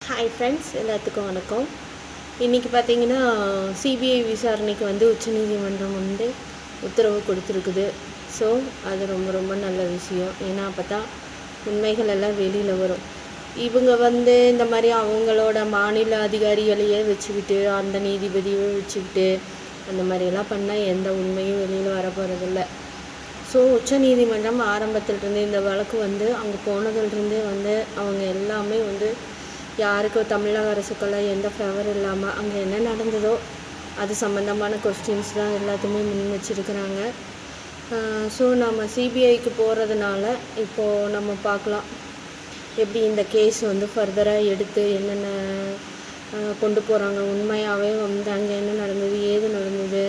Hi friends, எல்லாத்துக்கும் வணக்கம். இன்றைக்கி பார்த்தீங்கன்னா சிபிஐ விசாரணைக்கு உச்சநீதிமன்றம் உத்தரவு கொடுத்துருக்குது. ஸோ அது ரொம்ப ரொம்ப நல்ல விஷயம். ஏன்னா அப்போ தான் உண்மைகள் எல்லாம் வெளியில் வரும். இவங்க இந்த மாதிரி அவங்களோட மாநில அதிகாரிகளையே வச்சுக்கிட்டு, அந்த நீதிபதியை வச்சுக்கிட்டு அந்த மாதிரியெல்லாம் பண்ணால் எந்த உண்மையும் வெளியில் வர போகிறதில்ல. ஸோ உச்சநீதிமன்றம் ஆரம்பத்திலிருந்து இந்த வழக்கு அங்கே போனதுலேருந்தே அவங்க எல்லாமே யாருக்கும் தமிழக அரசுக்கெல்லாம் எந்த ஃபேவர் இல்லாமல் அங்கே என்ன நடந்ததோ அது சம்மந்தமான கொஸ்டின்ஸ் தான் எல்லாத்தையுமே முன் வச்சுருக்கிறாங்க. ஸோ நம்ம சிபிஐக்கு போகிறதுனால இப்போது நம்ம பார்க்கலாம் எப்படி இந்த கேஸ் ஃபர்தராக எடுத்து என்னென்ன கொண்டு போகிறாங்க. உண்மையாகவே அங்கே என்ன நடந்தது, ஏது நடந்தது,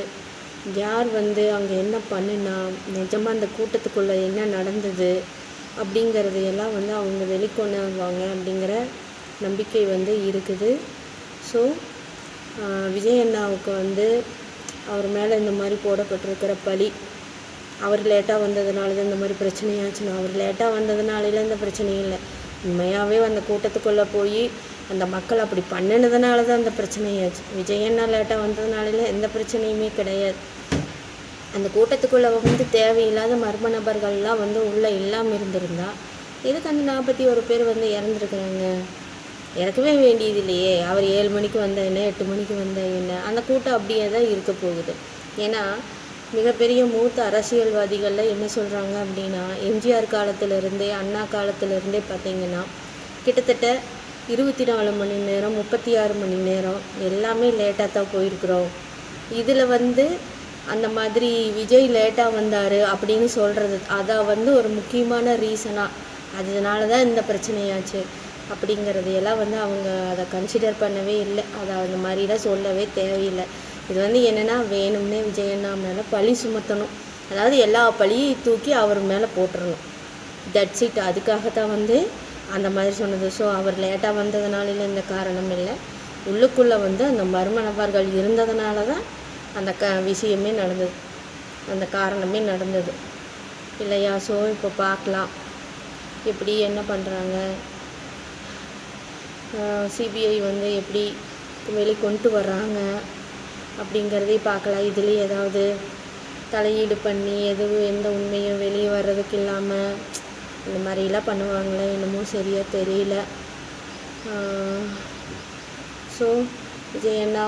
யார் அங்கே என்ன பண்ணுனா, நிஜமாக அந்த கூட்டத்துக்குள்ளே என்ன நடந்தது அப்படிங்கிறதையெல்லாம் அவங்க வெளிக்கொண்டு வருவாங்க அப்படிங்கிற நம்பிக்கை இருக்குது. ஸோ விஜய் அண்ணாவுக்கு அவர் மேலே இந்த மாதிரி போடப்பட்டிருக்கிற பழி, அவர் லேட்டாக வந்ததுனால தான் இந்த மாதிரி பிரச்சனையாச்சுன்னா, அவர் லேட்டாக வந்ததுனால இந்த பிரச்சனையும் இல்லை. உண்மையாகவே அந்த கூட்டத்துக்குள்ளே போய் அந்த மக்கள் அப்படி பண்ணினதுனால தான் அந்த பிரச்சனையாச்சு. விஜய் அண்ணா லேட்டாக வந்ததுனால எந்த பிரச்சனையுமே கிடையாது. அந்த கூட்டத்துக்குள்ளே தேவையில்லாத மர்ம நபர்கள்லாம் உள்ளே இல்லாமல் இருந்திருந்தா இதுக்கு 41 பேர் இறந்துருக்குறாங்க. இறக்கவே வேண்டியது இல்லையே. அவர் 7 மணிக்கு வந்த என்ன, 8 மணிக்கு வந்த என்ன, அந்த கூட்டம் அப்படியே தான் இருக்க போகுது. ஏன்னா மிகப்பெரிய மூத்த அரசியல்வாதிகளில் என்ன சொல்கிறாங்க அப்படின்னா, எம்ஜிஆர் காலத்திலேருந்தே அண்ணா காலத்திலேருந்தே பார்த்திங்கன்னா கிட்டத்தட்ட 24 மணி நேரம் 36 மணி நேரம் எல்லாமே லேட்டாக தான் போயிருக்கிறோம். இதில் அந்த மாதிரி விஜய் லேட்டாக வந்தார் அப்படின்னு சொல்கிறது அதை ஒரு முக்கியமான ரீசனாக, அதனால தான் இந்த பிரச்சனையாச்சு அப்படிங்கிறதையெல்லாம் அவங்க அதை கன்சிடர் பண்ணவே இல்லை. அதை அந்த மாதிரிலாம் சொல்லவே தேவையில்லை. இது என்னென்னா வேணும்னே விஜய் அண்ணா மேலே பழி சுமத்தணும். அதாவது எல்லா பழியையும் தூக்கி அவர் மேலே போட்டுடணும். That's it. அதுக்காகத்தான் அந்த மாதிரி சொன்னது. ஸோ அவர் லேட்டாக வந்ததுனால இந்த காரணம் இல்லை, உள்ளுக்குள்ளே அந்த மர்ம நபர்கள் இருந்ததுனால தான் அந்த விஷயமே நடந்தது, அந்த காரணமே நடந்தது இல்லையா? ஸோ இப்போ பார்க்கலாம் எப்படி என்ன பண்ணுறாங்க, சிபிஐ எப்படி வெளிக்கொண்டு வர்றாங்க அப்படிங்கிறதே பார்க்கலாம். இதுலேயே ஏதாவது தலையீடு பண்ணி எந்த உண்மையும் வெளியே வர்றதுக்கு இல்லாமல் இந்த மாதிரிலாம் பண்ணுவாங்களே என்னமோ சரியாக தெரியல. ஸோ விஜய் அண்ணா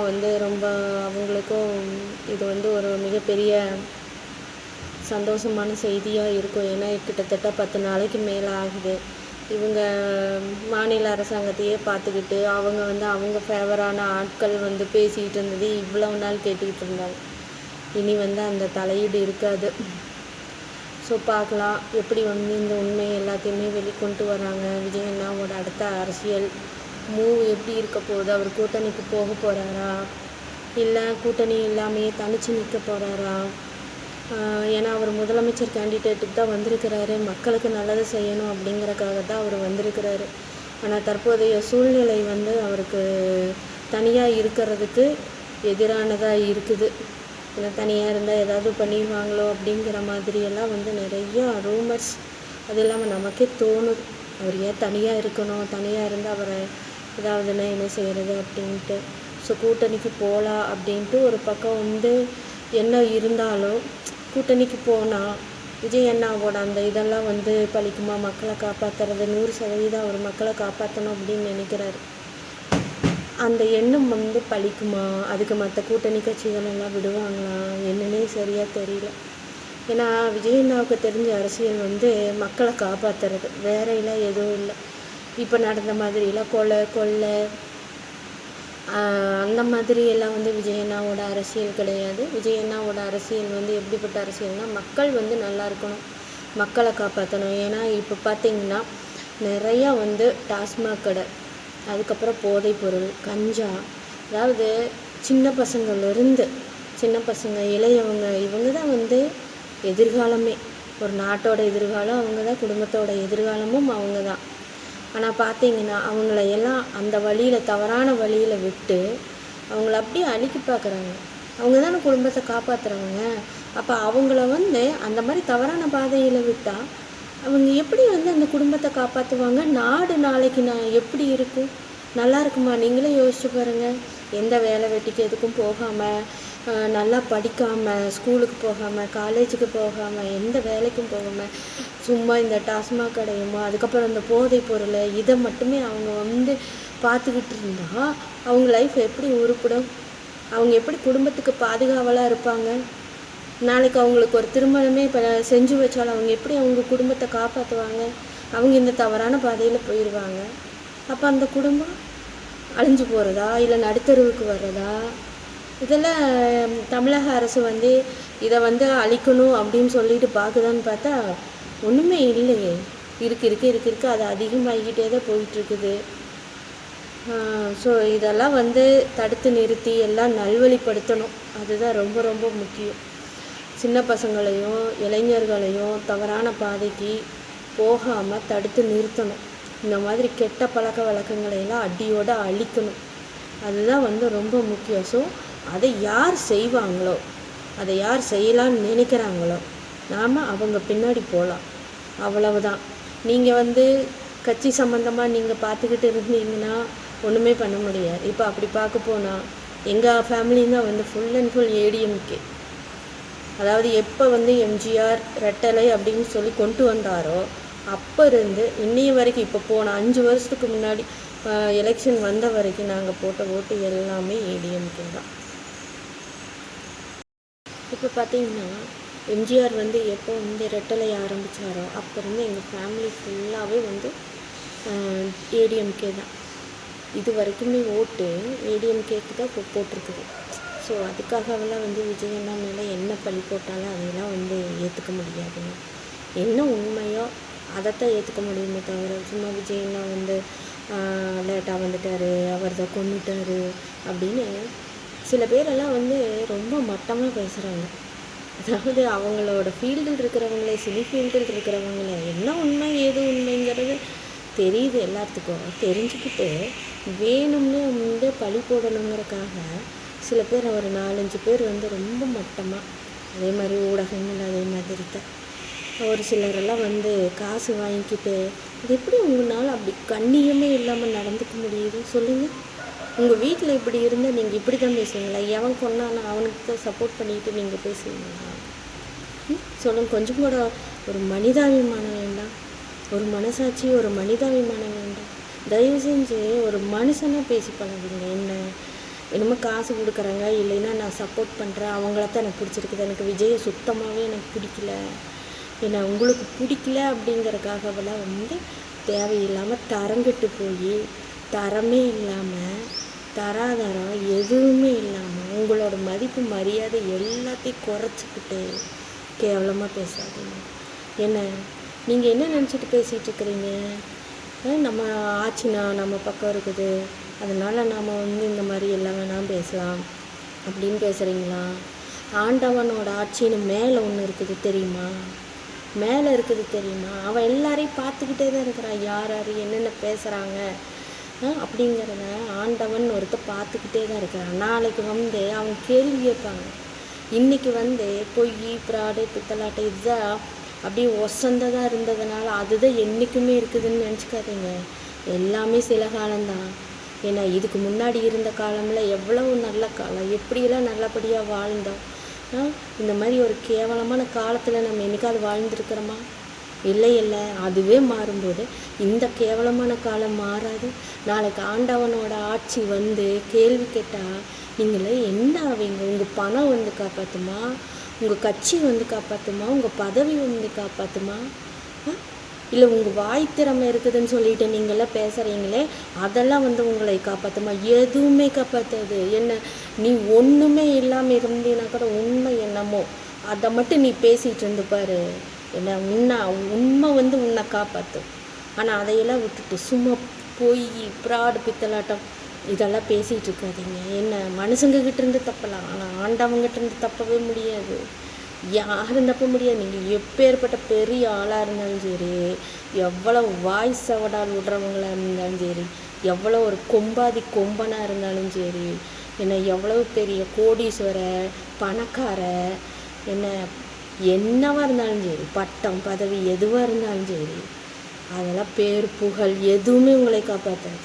ரொம்ப அவங்களுக்கும் இது ஒரு மிகப்பெரிய சந்தோஷமான செய்தியாக இருக்கும். ஏன்னா கிட்டத்தட்ட 10 நாளைக்கு மேலே ஆகுது இவங்க மாநில அரசாங்கத்தையே பார்த்துக்கிட்டு அவங்க அவங்க ஃபேவரான ஆட்கள் பேசிக்கிட்டு இருந்தது இவ்வளவு நாள் கேட்டுக்கிட்டு இருந்தாங்க. இனி அந்த தலையீடு இருக்காது. ஸோ பார்க்கலாம் எப்படி இந்த உண்மை எல்லாத்தையுமே வெளிக்கொண்டு வராங்க. விஜய் அண்ணாவோட அடுத்த அரசியல் மூவ் எப்படி இருக்க போகுது, அவர் கூட்டணிக்கு போக போகிறாரா இல்லை கூட்டணி இல்லாமையே தனித்து நிற்க போகிறாரா? ஏன்னா அவர் முதலமைச்சர் கேண்டிடேட்டுக்கு தான் வந்திருக்கிறாரு, மக்களுக்கு நல்லது செய்யணும் அப்படிங்கிறக்காக தான் அவர் வந்திருக்கிறாரு. ஆனால் தற்போதைய சூழ்நிலை அவருக்கு தனியாக இருக்கிறதுக்கு எதிரானதாக இருக்குது. ஏன்னா தனியாக இருந்தால் ஏதாவது பண்ணிடுவாங்களோ அப்படிங்கிற மாதிரியெல்லாம் நிறையா ரூமர்ஸ், அது இல்லாமல் நமக்கே தோணுது அவர் ஏன் தனியாக இருக்கணும், தனியாக இருந்தால் அவரை ஏதாவதுன்னா என்ன செய்கிறது அப்படின்ட்டு. ஸோ கூட்டணிக்கு போகலாம் அப்படின்ட்டு ஒரு பக்கம் என்ன இருந்தாலும் கூட்டணிக்கு போனால் விஜய் அண்ணாவோட அந்த இதெல்லாம் பழிக்குமா, மக்களை காப்பாற்றுறது 100% அவர் மக்களை காப்பாற்றணும் அப்படின்னு நினைக்கிறாரு. அந்த எண்ணம் பழிக்குமா, அதுக்கு மற்ற கூட்டணி கட்சிகள் எல்லாம் விடுவாங்களா என்னன்னே சரியாக தெரியல. ஏன்னா விஜய் அண்ணாவுக்கு தெரிஞ்ச அரசியல் மக்களை காப்பாற்றுறது, வேறையெல்லாம் எதுவும் இல்லை. இப்போ நடந்த மாதிரிலாம் கொள்ளை அந்த மாதிரி எல்லாம் விஜய் அண்ணாவோட அரசியல் கிடையாது. விஜய் அண்ணாவோட அரசியல் எப்படிப்பட்ட அரசியல்னால் மக்கள் நல்லா இருக்கணும், மக்களை காப்பாற்றணும். ஏன்னா இப்போ பார்த்திங்கன்னா நிறையா டாஸ்மாக் கடை, அதுக்கப்புறம் போதைப் பொருள், கஞ்சா, அதாவது சின்ன பசங்க இளையவங்க இவங்க தான் எதிர்காலமே. ஒரு நாட்டோட எதிர்காலம் அவங்க தான், குடும்பத்தோட எதிர்காலமும் அவங்க தான். ஆனால் பார்த்திங்கன்னா அவங்களையெல்லாம் அந்த வழியில் தவறான வழியில் விட்டு அவங்கள அப்படியே அழிக்க பார்க்குறாங்க. அவங்க தானே குடும்பத்தை காப்பாற்றுறவங்க. அப்போ அவங்கள அந்த மாதிரி தவறான பாதையில் விட்டால் அவங்க எப்படி அந்த குடும்பத்தை காப்பாற்றுவாங்க? நாடு நாளைக்கு எப்படி இருக்கும்? நல்லா இருக்குமா? நீங்களே யோசிச்சு பாருங்கள். எந்த வேலை வெட்டிக்கு எதுக்கும் போகாமல், நல்லா படிக்காமல், ஸ்கூலுக்கு போகாமல், காலேஜுக்கு போகாமல், எந்த வேலைக்கும் போகாமல், சும்மா இந்த டாஸ்மாக் கடையுமோ, அதுக்கப்புறம் இந்த போதைப் பொருள் இதை மட்டுமே அவங்க வந்து பார்த்துக்கிட்டு இருந்தால் அவங்க லைஃப் எப்படி உருப்படும்? அவங்க எப்படி குடும்பத்துக்கு பாதுகாவலாக இருப்பாங்க? நாளைக்கு அவங்களுக்கு ஒரு திருமணமே இப்போ செஞ்சு வச்சாலும் அவங்க எப்படி அவங்க குடும்பத்தை காப்பாற்றுவாங்க? அவங்க இந்த தவறான பாதையில் போயிடுவாங்க. அப்போ அந்த குடும்பம் அழிஞ்சு போகிறதா, இல்லை நடுத்தருவுக்கு வர்றதா? இதெல்லாம் தமிழக அரசு வந்து இதை வந்து அழிக்கணும் அப்படின்னு சொல்லிட்டு பார்க்குதான்னு பார்த்தா ஒன்றுமே இல்லையே. இருக்கு அது அதிகமாகிக்கிட்டே தான் போயிட்டுருக்குது. ஸோ இதெல்லாம் வந்து தடுத்து நிறுத்தி எல்லாம் நல்வழிப்படுத்தணும். அதுதான் ரொம்ப ரொம்ப முக்கியம். சின்ன பசங்களையும் இளைஞர்களையும் தவறான பாதைக்கு போகாமல் தடுத்து நிறுத்தணும். இந்த மாதிரி கெட்ட பழக்க வழக்கங்களையெல்லாம் அடியோடு அழிக்கணும். அதுதான் வந்து ரொம்ப முக்கியம். ஸோ அதை யார் செய்வாங்களோ, அதை யார் செய்யலான்னு நினைக்கிறாங்களோ நாம் அவங்க பின்னாடி போகலாம். அவ்வளவுதான். நீங்கள் வந்து கட்சி சம்மந்தமாக நீங்கள் பார்த்துக்கிட்டு இருந்தீங்கன்னா ஒன்றுமே பண்ண முடியாது. இப்போ அப்படி பார்க்க போனால் எங்கள் ஃபேமிலியும் தான் வந்து ஃபுல் அண்ட் ஃபுல் ஏடிஎம்கே. அதாவது எப்போ வந்து எம்ஜிஆர் ரெட்டலை அப்படின்னு சொல்லி கொண்டு வந்தாரோ அப்போ இருந்து இன்னைய வரைக்கும், இப்போ போன 5 வருஷத்துக்கு முன்னாடி எலெக்ஷன் வந்த வரைக்கும் நாங்கள் போட்ட ஓட்டு எல்லாமே ஏடிஎம்கே தான். இப்போ பார்த்தீங்கன்னா எம்ஜிஆர் வந்து எப்போ வந்து ரெட்டலை ஆரம்பித்தாரோ அப்போ இருந்து எங்கள் ஃபேமிலி ஃபுல்லாகவே வந்து ஏடிஎம்கே தான். இது வரைக்குமே ஓட்டு ஏடிஎம்கேக்கு தான் போட்டிருக்குது. ஸோ அதுக்காகவெல்லாம் வந்து விஜயண்ணா மேலே என்ன பழி போட்டாலும் அதெல்லாம் வந்து ஏற்றுக்க முடியாதுங்க. என்ன உண்மையோ அதைத்தான் ஏற்றுக்க முடியுமே தவிர சும்மா விஜயண்ணா வந்து லேட்டாக வந்துட்டார், அவர் தான் கொண்டுட்டார் அப்படின்னு சில பேரெல்லாம் வந்து ரொம்ப மட்டமாக பேசுகிறாங்க. அதாவது அவங்களோட ஃபீல்டில் இருக்கிறவங்களே, சினி ஃபீல்டில் இருக்கிறவங்களே என்ன உண்மை ஏது உண்மைங்கிறது தெரியுது எல்லாத்துக்கும். தெரிஞ்சுக்கிட்டு வேணும்னு வந்து பழி போடணுங்கிறக்காக சில பேர் ஒரு 4-5 பேர் வந்து ரொம்ப மட்டமாக, அதே மாதிரி ஊடகங்கள் அதே மாதிரி தான் ஒரு சிலரெல்லாம் வந்து காசு வாங்கிக்கிட்டு இது எப்படி உங்களால் அப்படி கண்ணியமே இல்லாமல் நடந்துக்க முடியுது சொல்லுங்கள்? உங்கள் வீட்டில் இப்படி இருந்தால் நீங்கள் இப்படி தான் பேசுவீங்களா? எவன் கொண்டானா அவனுக்கு தான் சப்போர்ட் பண்ணிட்டு நீங்கள் பேசுவீங்களா? சொல்லுங்கள். கொஞ்சம் கூட ஒரு மனிதாபிமானம் வேண்டாம், ஒரு மனசாட்சி, ஒரு மனிதாபிமானம் வேண்டாம். தயவு செஞ்சு ஒரு மனுஷனாக பேசி பழகுங்க. என்னமோ காசு கொடுக்குறாங்க இல்லைன்னா நான் சப்போர்ட் பண்ணுறேன், அவங்களத்தான் எனக்கு பிடிச்சிருக்குது, எனக்கு விஜயை சுத்தமாகவே எனக்கு பிடிக்கல, ஏன்னா உங்களுக்கு பிடிக்கல அப்படிங்கிறக்காகவெல்லாம் வந்து தேவையில்லாமல் தரங்கிட்டு போய் தரமே இல்லாமல் தராதரம் எதுவுமே இல்லாமல் உங்களோட மதிப்பு மரியாதை எல்லாத்தையும் குறைச்சிக்கிட்டு கேவலமாக பேசாதீங்க. என்ன நீங்கள் என்ன நினச்சிட்டு பேசிகிட்டு இருக்கிறீங்க? நம்ம ஆட்சினா நம்ம பக்கம் இருக்குது, அதனால் நாம் வந்து இந்த மாதிரி எல்லாம் வேணாம் பேசலாம் அப்படின்னு பேசுகிறீங்களா? ஆண்டவனோட ஆட்சின்னு மேலே ஒன்று இருக்குது தெரியுமா? மேலே இருக்குது தெரியுமா? அவன் எல்லாரையும் பார்த்துக்கிட்டே தான் இருக்கிறான், யார் யார் என்னென்ன பேசுகிறாங்க அப்படிங்கிறத ஆண்டவன் ஒருத்தர் பார்த்துக்கிட்டே தான் இருக்கிறான். நாளைக்கு வந்து அவங்க கேள்வி கேட்பாங்க. இன்றைக்கி வந்து பொய், பிராடு, பித்தலாட்டை இதுதான் அப்படியே ஒசந்ததாக இருந்ததுனால அதுதான் என்றைக்குமே இருக்குதுன்னு நினச்சிக்காதீங்க. எல்லாமே சில காலம்தான். ஏன்னா இதுக்கு முன்னாடி இருந்த காலமில் எவ்வளவு நல்ல காலம், எப்படியெல்லாம் நல்லபடியாக வாழ்ந்தோம். இந்த மாதிரி ஒரு கேவலமான காலத்தில் நம்ம என்றைக்காவது வாழ்ந்துருக்கிறோமா? இல்லை. அதுவே மாறும்போது இந்த கேவலமான காலம் மாறாது. நாளைக்கு ஆண்டவனோட ஆட்சி வந்து கேள்வி கேட்டால் நீங்களே என்ன ஆவீங்க? உங்கள் பணம் வந்து காப்பாற்றுமா? உங்கள் கட்சி வந்து காப்பாற்றுமா? உங்கள் பதவி வந்து காப்பாற்றுமா? இல்லை உங்கள் வாய் திறமை இருக்குதுன்னு சொல்லிட்டு நீங்களாம் பேசுகிறீங்களே அதெல்லாம் வந்து உங்களை காப்பாற்றுமா? எதுவுமே காப்பாற்றாது. என்ன நீ ஒன்றுமே இல்லாமல் இருந்தீன்னா கூட உண்மை என்னமோ அதை மட்டும் நீ பேசிகிட்டு இருந்து பாரு. என்ன உண்மை வந்து உன்னை காப்பாற்றும். ஆனால் அதையெல்லாம் விட்டுட்டு சும்மா பொய், பிராடு, பித்தலாட்டம் இதெல்லாம் பேசிகிட்டு இருக்காதீங்க. என்ன மனுஷங்கக்கிட்ட இருந்து தப்பலாம், ஆனால் ஆண்டவங்கிட்ட இருந்து தப்பவே முடியாது. யாரும் தப்ப முடியாது. நீங்கள் எப்பேற்பட்ட பெரிய ஆளாக இருந்தாலும் சரி, எவ்வளோ வாய் சவடால் விடுறவங்களாக இருந்தாலும் சரி, எவ்வளோ ஒரு கொம்பனாக இருந்தாலும் சரி, என்ன எவ்வளோ பெரிய கோடீஸ்வர பணக்கார என்னவாக இருந்தாலும் சரி, பட்டம் பதவி எதுவாக இருந்தாலும் சரி, அதெல்லாம் பேர் புகழ் எதுவுமே உங்களை காப்பாற்றாது.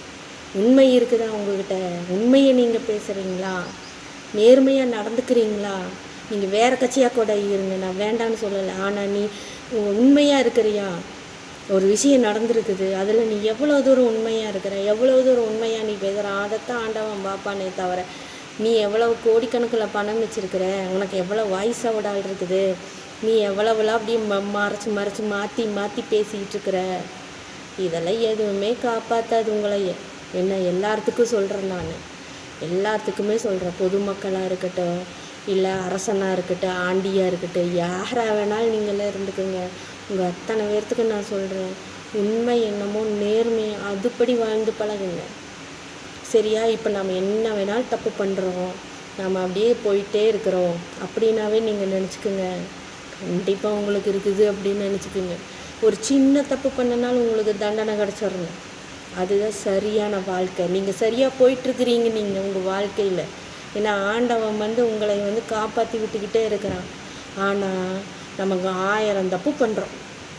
உண்மை இருக்குதா உங்ககிட்ட? உண்மையை நீங்கள் பேசுகிறீங்களா? நேர்மையாக நடந்துக்கிறீங்களா? நீங்கள் வேறு கட்சியாக கூட இருங்க, நான் வேண்டான்னு சொல்லலை. ஆனால் நீ உண்மையாக இருக்கிறியா? ஒரு விஷயம் நடந்திருக்குது, அதில் நீ எவ்வளோ தூரம் உண்மையாக இருக்கிற, எவ்வளோ தூரம் உண்மையாக நீ பேசுகிற, அதைத்தான் ஆண்டவன் பாப்பானே தவிர நீ எவ்வளவு கோடிக்கணக்கில் பணம் வச்சுருக்கிற, உனக்கு எவ்வளோ வாய்ஸ் அவடால் இருக்குது, நீ எவ்வளவுலாம் அப்படியே மறைச்சி மறைச்சி மாற்றி மாற்றி பேசிக்கிட்டு இருக்கிற, இதெல்லாம் எதுவுமே காப்பாற்றாது உங்களை. என்ன எல்லாத்துக்கும் சொல்கிறேன், நான் எல்லாத்துக்குமே சொல்கிறேன். பொதுமக்களாக இருக்கட்டும், இல்லை அரசனாக இருக்கட்டும், ஆண்டியாக இருக்கட்டும், யாராக வேணாலும் நீங்களே இருந்துக்குங்க. உங்கள் அத்தனை பேர்த்துக்கு நான் சொல்கிறேன், உண்மை என்னமோ நேர்மை அதுபடி வாழ்ந்து பழகுங்க, சரியா? இப்போ நம்ம என்ன வேணாலும் தப்பு பண்ணுறோம், நம்ம அப்படியே போயிட்டே இருக்கிறோம் அப்படின்னாவே நீங்கள் நினச்சிக்கோங்க, கண்டிப்பாக உங்களுக்கு இருக்குது அப்படின்னு நினச்சிக்கோங்க. ஒரு சின்ன தப்பு பண்ணனாலும் உங்களுக்கு தண்டனை கிடச்சிடணும். அதுதான் சரியான வாழ்க்கை. நீங்கள் சரியாக போயிட்டுருக்கிறீங்க நீங்கள் உங்கள் வாழ்க்கையில். ஏன்னா ஆண்டவன் உங்களை காப்பாற்றி விட்டுக்கிட்டே இருக்கிறான். ஆனால் நமக்கு 1000 தப்பு பண்ணுறோம்,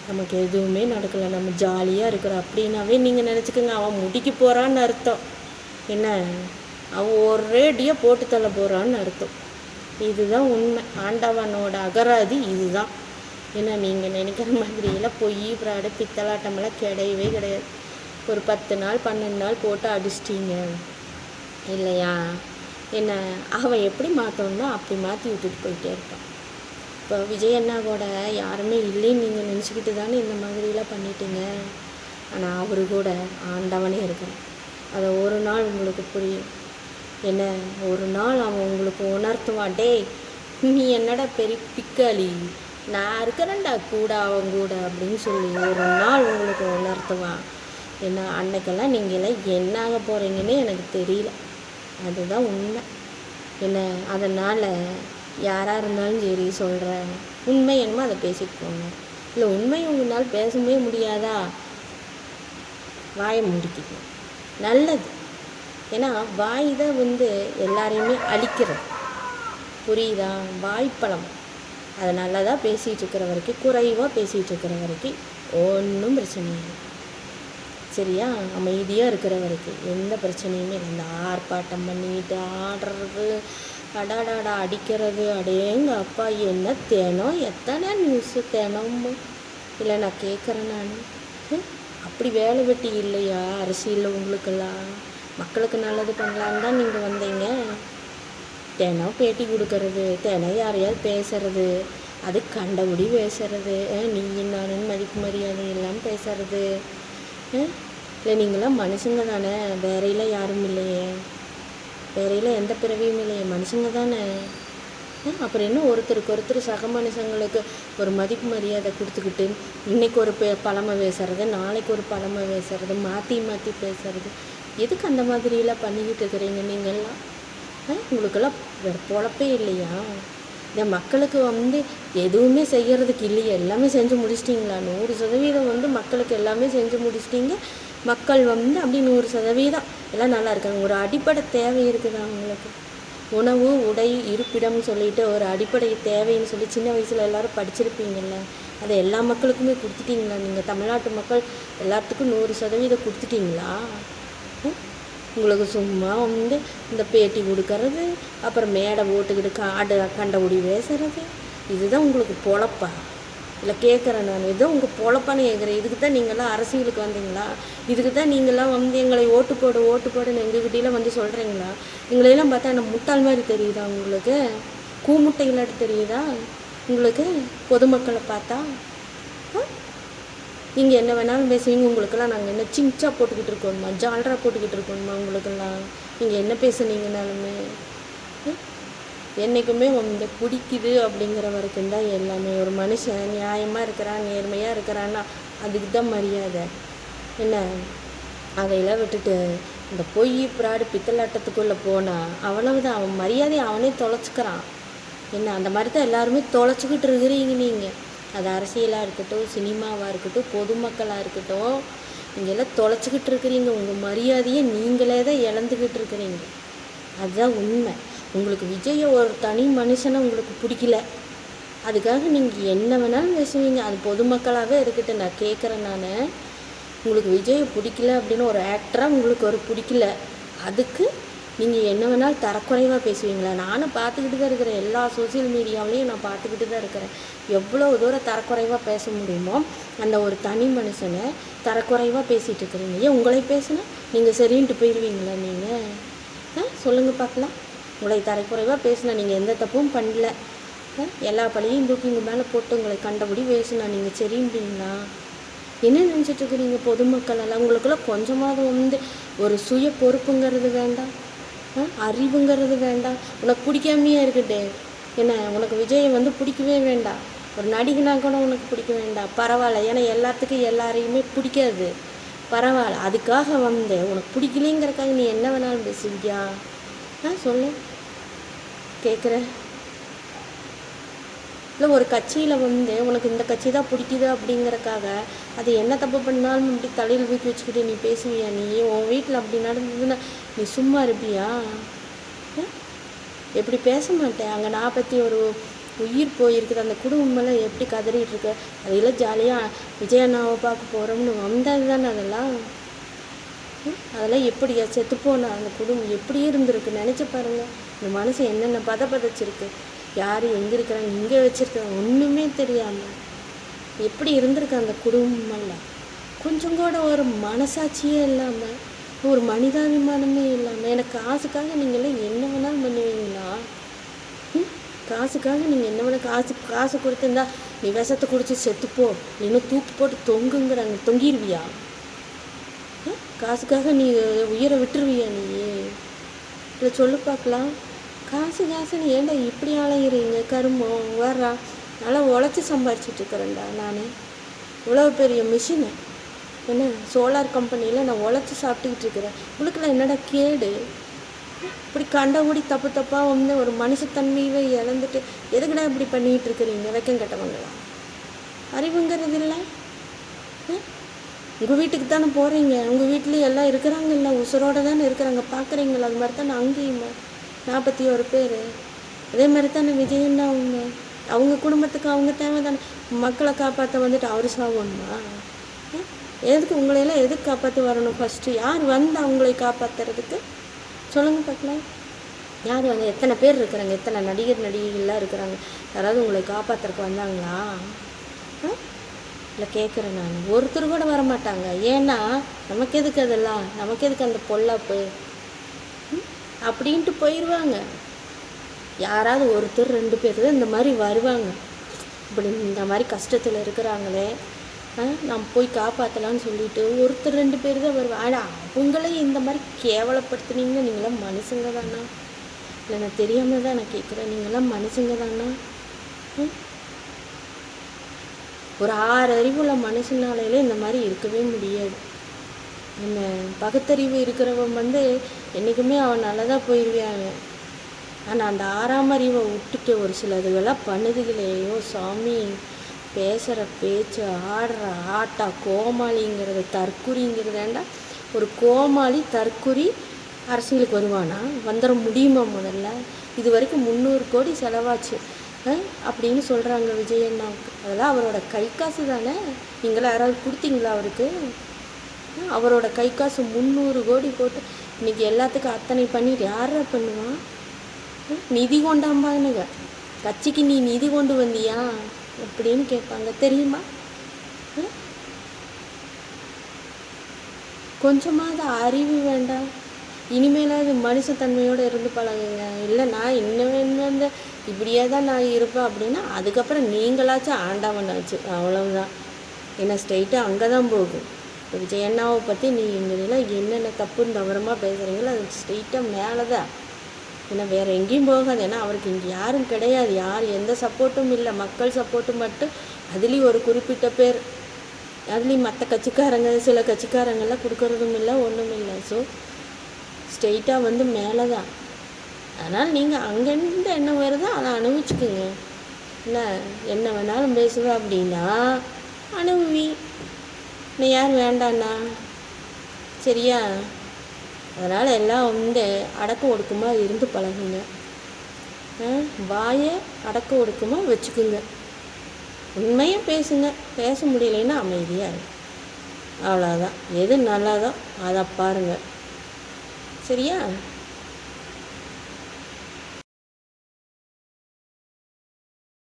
நமக்கு எதுவுமே நடக்கலை, நம்ம ஜாலியாக இருக்கிறோம் அப்படின்னாவே நீங்கள் நினச்சிக்கோங்க, அவன் முடிக்க போகிறான்னு அர்த்தம். என்ன, அவன் ஒரேடியாக போட்டு தள்ள போகிறான்னு அர்த்தம். இதுதான் உண்மை. ஆண்டவனோட அகராதி இதுதான். ஏன்னா நீங்கள் நினைக்கிற மாதிரியெல்லாம் பொய் பிராடு பித்தலாட்டமெல்லாம் கிடையவே கிடையாது. ஒரு 10 நாள் 12 நாள் போட்டு அடிச்சிட்டிங்க இல்லையா? என்ன, அவன் எப்படி மாற்றோன்னா அப்படி மாற்றி விட்டுட்டு போயிட்டே இருப்பான். இப்போ விஜய் அண்ணா கூட யாருமே இல்லைன்னு நீங்கள் நினச்சிக்கிட்டு தானே இந்த மாதிரிலாம் பண்ணிட்டீங்க. ஆனால் அவரு கூட ஆண்டவனே இருக்கிறான். அதை ஒரு நாள் உங்களுக்கு புரியும். என்ன, ஒரு நாள் அவன் உங்களுக்கு உணர்த்துவான், டேய் நீ என்னடா பெரிய பிக்காளி, நான் இருக்கிறேன்டா கூட அவன் கூட அப்படின்னு சொல்லி ஒரு நாள் உங்களுக்கு உணர்த்துவான். என்ன, அன்னைக்கெல்லாம் நீங்களாம் என்ன ஆக போகிறீங்கன்னு எனக்கு தெரியல. அதுதான் உண்மை. என்ன, அதனால் யாராக இருந்தாலும் சரி சொல்கிறேன், உண்மை என்னமோ அதை பேசிட்டு போங்க. இல்லை உண்மை உங்களால் பேசவே முடியாதா, வாயை முடிக்கிங்க, நல்லது. ஏன்னா வாய் தான் எல்லாரையுமே அழிக்கிறது, புரியுதா? வாய்ப்பழம். அதை நல்லா தான் பேசிகிட்டு இருக்கிற வரைக்கும், குறைவாக பேசிகிட்டு இருக்கிற வரைக்கும் ஒன்றும் பிரச்சனை இல்லை, சரியா? அமைதியாக இருக்கிற வரைக்கும் எந்த பிரச்சனையுமே இல்லை. இந்த ஆர்ப்பாட்டம் பண்ணிட்டு ஆடுறது, அடாடாடா அடிக்கிறது, அடேங்க அப்பா என்ன தினம் எத்தனை நியூஸு தினமும். இல்லை நான் கேட்குறேன், நான் அப்படி வேலை வெட்டி இல்லையா அரசியலில் உங்களுக்கெல்லாம்? மக்களுக்கு நல்லது பண்ணலான்னு தான் நீங்கள் வந்தீங்க. தினம் பேட்டி கொடுக்கறது, தினம் யாரையாவது பேசுறது, அது கண்டபடி பேசுறது, நீ நானும் மதிப்பு மரியாதை எல்லாம் பேசுறது. இல்லை நீங்களாம் மனுஷங்க தானே, வேறையில் யாரும் இல்லையே, வேறையில் எந்த பிறவியும் இல்லையே, மனுஷங்க தானே. அப்புறம் என்ன ஒருத்தருக்கு ஒருத்தர் சக மனுஷங்களுக்கு ஒரு மதிப்பு மரியாதை கொடுத்துக்கிட்டு இன்றைக்கி ஒரு பழமை பேசுறது, நாளைக்கு ஒரு பழமை பேசுறது, மாற்றி மாற்றி பேசுறது, எதுக்கு அந்த மாதிரியெல்லாம் பண்ணிக்கிட்டு இருக்கிறீங்க நீங்கள்லாம்? உங்களுக்கெல்லாம் வேறு பொழப்பே இல்லையா? இந்த மக்களுக்கு எதுவுமே செய்கிறதுக்கு இல்லையா? எல்லாமே செஞ்சு முடிச்சிட்டிங்களா? 100% மக்களுக்கு எல்லாமே செஞ்சு முடிச்சிட்டிங்க. மக்கள் அப்படி 100% எல்லாம் நல்லா இருக்காங்க. ஒரு அடிப்படை தேவை இருக்குதா அவங்களுக்கு? உணவு, உடை, இருப்பிடம்னு சொல்லிட்டு ஒரு அடிப்படை தேவைன்னு சொல்லி சின்ன வயசில் எல்லோரும் படிச்சிருப்பீங்கள்ல, அதை எல்லா மக்களுக்குமே கொடுத்துட்டிங்களா? நீங்கள் தமிழ்நாட்டு மக்கள் எல்லாத்துக்கும் 100% கொடுத்துட்டிங்களா? உங்களுக்கு சும்மா இந்த பேட்டி கொடுக்கறது, அப்புறம் மேடை ஓட்டுக்கிட்டு கண்டபடி பேசுறது, இதுதான் உங்களுக்கு பொழப்பா? இல்லை கேட்குறேன் நான், ஏதோ உங்கள் பொழப்பான்னு கேட்குறேன். இதுக்கு தான் நீங்களாம் அரசியலுக்கு வந்தீங்களா? இதுக்கு தான் நீங்களாம் எங்களை ஓட்டு போடுன்னு எங்ககிட்டலாம் சொல்கிறீங்களா? எங்களையெல்லாம் பார்த்தா என்ன முட்டாள் மாதிரி தெரியுதா உங்களுக்கு? கூமுட்டைகளாட்டு தெரியுதா உங்களுக்கு பொதுமக்களை பார்த்தா? நீங்கள் என்ன வேணாலும் பேசுவீங்க. உங்களுக்கெல்லாம் நாங்கள் என்ன சிங்ச்சா போட்டுக்கிட்டு இருக்கோணுமா, ஜால்ரா போட்டுக்கிட்டு இருக்கோணுமா? உங்களுக்கெல்லாம் நீங்கள் என்ன பேசுனீங்கனாலுமே என்றைக்குமே பிடிக்குது அப்படிங்கிற வரைக்கும் தான் எல்லாமே. ஒரு மனுஷன் நியாயமாக இருக்கிறான், நேர்மையாக இருக்கிறான்னா அதுக்கு தான் மரியாதை. என்ன, அதையெல்லாம் விட்டுட்டு இந்த பொய் பிராடு பித்தலாட்டத்துக்குள்ளே போனால் அவ்வளவுதான், அவன் மரியாதையை அவனே தொலைச்சிக்கிறான். என்ன, அந்த மாதிரி தான் எல்லாருமே தொலைச்சிக்கிட்டு இருக்கிறீங்க நீங்கள். அது அரசியலாக இருக்கட்டும், சினிமாவாக இருக்கட்டும், பொதுமக்களாக இருக்கட்டும், நீங்கள் எல்லாம் தொலைச்சிக்கிட்டு இருக்கிறீங்க. உங்கள் மரியாதையை நீங்களே தான் இழந்துக்கிட்டு இருக்கிறீங்க. அதுதான் உண்மை. உங்களுக்கு விஜயை ஒரு தனி மனுஷனை உங்களுக்கு பிடிக்கல, அதுக்காக நீங்கள் என்ன வேணாலும் பேசுவீங்க. அது பொதுமக்களாகவே இருக்கட்டும். நான் கேட்குறேன், நான் உங்களுக்கு விஜயை பிடிக்கல அப்படின்னு ஒரு ஆக்டராக உங்களுக்கு ஒரு பிடிக்கல, அதுக்கு நீங்கள் என்ன வேணாலும் தரக்குறைவாக பேசுவீங்களா? நானும் பார்த்துக்கிட்டு தான் இருக்கிறேன், எல்லா சோசியல் மீடியாவிலையும் நான் பார்த்துக்கிட்டு தான் இருக்கிறேன். எவ்வளோ தூரம் தரக்குறைவாக பேச முடியுமோ அந்த ஒரு தனி மனுஷனை தரக்குறைவாக பேசிகிட்டு இருக்கிறீங்க. ஏன் உங்களை பேசுனா நீங்கள் சரின்ட்டு போயிடுவீங்களா? நீங்கள் சொல்லுங்கள் பார்க்கலாம். உங்களை தரக்குறைவாக பேசுனா நீங்கள் எந்த தப்பும் பண்ணல, எல்லா பழியும் தூக்கி உங்கள் மேலே போட்டு உங்களை கண்டபடி பேசுனா நீங்கள் சரின்றீங்களா? என்ன நினச்சிட்ருக்குறீங்க பொதுமக்கள் எல்லாம்? உங்களுக்கெல்லாம் கொஞ்சமாவது ஒரு சுய பொறுப்புங்கிறது வேண்டாம், அறிவுங்கிறது வேண்டாம். உனக்கு பிடிக்காமையே இருக்கட்டே, என்ன உனக்கு விஜயை பிடிக்கவே வேண்டாம், ஒரு நடிகனா கூட உனக்கு பிடிக்க வேண்டாம், பரவாயில்ல. ஏன்னா எல்லாத்துக்கும் எல்லாரையுமே பிடிக்காது, பரவாயில்ல. அதுக்காக உனக்கு பிடிக்கலைங்கிறக்காக நீ என்ன வேணாலும் பேசுவியா? சொல்லு, கேட்குறேன். இல்லை ஒரு கட்சியில் உனக்கு இந்த கட்சி தான் பிடிக்குது அப்படிங்கிறக்காக அது என்ன தப்பு பண்ணாலும் இப்படி தலையில் தூக்கி வச்சுக்கிட்டு நீ பேசுவியா? நீ உன் வீட்டில் அப்படி நடந்ததுன்னா நீ சும்மா இருப்பியா? எப்படி பேச மாட்டேன். அங்கே நான் பற்றி ஒரு உயிர் போயிருக்குது, அந்த குடும்பமெல்லாம் எப்படி கதறிட்டு இருக்கு, அதையெல்லாம் ஜாலியாக விஜய் அண்ணாவை பார்க்க போகிறோம்னு வந்தது தானே. அதெல்லாம் எப்படியா செத்து போனா அந்த குடும்பம் எப்படி இருந்திருக்கு நினச்சி பாருங்கள். இந்த மனசு என்னென்ன பதச்சிருக்கு, யார் எங்கே இருக்கிறாங்க, இங்கே வச்சுருக்காங்க, ஒன்றுமே தெரியாமல் எப்படி இருந்திருக்கு அந்த குடும்பமெல்லாம். கொஞ்சம் கூட ஒரு மனசாட்சியே இல்லாமல், ஒரு மனிதாபிமானமே இல்லாமல், எனக்கு காசுக்காக நீங்களாம் என்ன வேணாலும் பண்ணுவீங்களா? காசுக்காக நீங்கள் என்ன வேணால் காசு கொடுத்துருந்தா நீ விஷத்தை குடிச்சு செத்துப்போ, இன்னும் தூக்கி போட்டு தொங்குங்கிறாங்க, தொங்கிடுவியா? காசுக்காக நீ உயிரை விட்டுருவியா? நீ இல்லை சொல்லு பார்க்கலாம். காசுன்னு ஏன்டா இப்படி அலையிறீங்க? கரும்பம் வர்றா, நல்லா உழைச்சி சம்பாரிச்சிட்ருக்கிறேன்டா நான். இவ்வளோ பெரிய மிஷினு, என்ன சோலார் கம்பெனியில் நான் உழைச்சி சாப்பிட்டுக்கிட்டு இருக்கிறேன். உங்களுக்குலாம் என்னடா கேடு? இப்படி கண்டபடி தப்பாக ஒரு மனுஷத்தன்மையவே இழந்துட்டு எதுக்குடா இப்படி பண்ணிகிட்டு இருக்கிறீங்க? வெக்கம் கெட்டவங்களா? அறிவுங்கிறது இல்லை. உங்கள் வீட்டுக்கு தானே போகிறீங்க, உங்கள் வீட்லேயும் எல்லாம் இருக்கிறாங்கல்ல, உசுரோடு தானே இருக்கிறாங்க, பார்க்குறீங்களா? அது மாதிரி தானே அங்கேயுமா 41 பேர். அதே மாதிரி தானே விஜயன்னா அவங்க குடும்பத்துக்கு அவங்க தேவை தானே. மக்களை காப்பாற்ற அவர் சாகணுமா? எதுக்கு உங்களையெல்லாம் எதுக்கு காப்பாற்றி வரணும்? ஃபஸ்ட்டு யார் அவங்களை காப்பாற்றுறதுக்கு சொல்லுங்கள் பார்க்கலாம். யார் எத்தனை பேர் இருக்கிறாங்க, எத்தனை நடிகைகள்லாம் இருக்கிறாங்க, யாராவது உங்களை காப்பாற்றுறதுக்கு வந்தாங்களா? இல்லை கேட்குறேன் நான். ஒருத்தர் கூட வரமாட்டாங்க. ஏன்னா நமக்கு எதுக்கு அதெல்லாம், நமக்கு எதுக்கு அந்த பொல்லாப்பு அப்படின்ட்டு போயிடுவாங்க. யாராவது ஒருத்தர் 2 பேர் தான் இந்த மாதிரி வருவாங்க. இப்படி இந்த மாதிரி கஷ்டத்தில் இருக்கிறாங்களே, நம்ம போய் காப்பாற்றலான்னு சொல்லிட்டு ஒருத்தர் 2 பேர் தான் வருவாங்க. ஆனால் அவங்களையும் இந்த மாதிரி கேவலப்படுத்துனீங்கன்னா நீங்களாம் மனுஷங்க தானா? இல்லை நான் தெரியாமல் தான் நான் கேட்குறேன், நீங்களாம் மனுஷங்க தானா? ஒரு 6 அறிவுள்ள மனுஷனாலே இந்த மாதிரி இருக்கவே முடியாது. என்ன பகுத்தறிவு இருக்கிறவன் என்றைக்குமே அவன் நல்லதாக போயிடுவாங்க. ஆனால் அந்த 6ஆம் அறிவை விட்டுட்டு ஒரு சிலதுகளாம் பண்ணுதுகளையோ சாமி, பேசுகிற பேச்சு, ஆடுற ஆட்டா, கோமாளிங்கிறது தற்குறிங்கிறதாண்டா. ஒரு கோமாளி தற்குறி அரசியலுக்கு வருவானா? வந்துட முடியுமா? முதல்ல இது வரைக்கும் 300 கோடி செலவாச்சு அப்படின்னு சொல்கிறாங்க விஜய் அண்ணாவுக்கு. அதெல்லாம் அவரோட கை காசு தானே. நீங்களாம் யாராவது கொடுத்தீங்களா அவருக்கு? அவரோட கை காசு 300 கோடி போட்டு இன்றைக்கி எல்லாத்துக்கும் அத்தனை பண்ணிட்டு யாரா பண்ணுவான்? நிதி கொண்டாம்பானுங்க. கட்சிக்கு நீ நிதி கொண்டு வந்தியா அப்படின்னு கேட்பாங்க, தெரியுமா? கொஞ்சமாவது அறிவு வேண்டாம்? இனிமேலாவது மனுஷத்தன்மையோடு இருந்து பழகுங்க. இல்லை நான் இன்னும் இப்படியே தான் நான் இருப்பேன் அப்படின்னா அதுக்கப்புறம் நீங்களாச்சும் ஆண்டாமண்ணாச்சு, அவ்வளவுதான். ஏன்னா ஸ்ட்ரெயிட்டாக அங்கே தான் போகும். விஜய் அண்ணாவை பற்றி நீங்களாம் என்னென்ன தப்புன்னு தவறமாக பேசுகிறீங்களோ அது ஸ்ட்ரெயிட்டாக மேலே தான். ஏன்னா வேறு எங்கேயும் போகாது. ஏன்னா அவருக்கு இங்கே யாரும் கிடையாது, யார் எந்த சப்போர்ட்டும் இல்லை, மக்கள் சப்போர்ட்டும் மட்டும். அதுலேயும் ஒரு குறிப்பிட்ட பேர், அதுலேயும் மற்ற கட்சிக்காரங்க சில கட்சிக்காரங்கெல்லாம் கொடுக்கறதும் இல்லை, ஒன்றும் இல்லை. ஸோ ஸ்ட்ரெயிட்டாக மேலே தான். அதனால் நீங்கள் அங்கேருந்து என்ன வருதோ அதை அனுபவிச்சுக்குங்க. இல்லை என்ன வேணாலும் பேசுவேன் அப்படின்னா அனுபவி. இன்னும் யார் வேண்டாண்ணா, சரியா? அதனால் எல்லாம் அடக்க ஒடுக்கமாக இருந்து பழகுங்க. வாயை அடக்க ஒடுக்கமாக வச்சுக்குங்க. உண்மையாக பேசுங்க. பேச முடியலைன்னா அமைதியாக இருக்கும். அவ்வளோதான். எது நல்லதோ அதை பாருங்கள். சரியா?